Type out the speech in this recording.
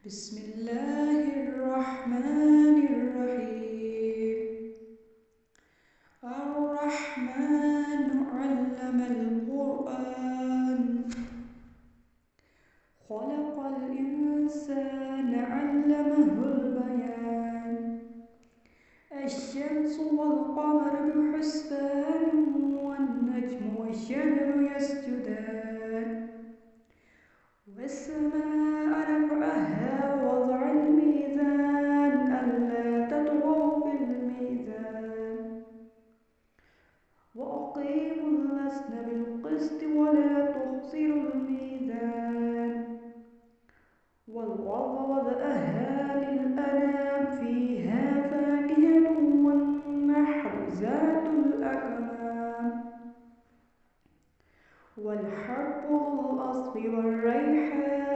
بسم الله الرحمن الرحيم. الرحمن علم القرآن، خلق الإنسان علمه البيان. الشمس والقمر بحسبان، والنجم والشجر يسجدان. والسماء رفعها ووضع الميزان ألا تطغوا في الميزان، وأقيموا الوزن بالقسط ولا تخسروا الميزان. والأرض وضعها للأنام، فيها فاكهة والنحل ذات الأكمام، والحب ذو العصف والريحان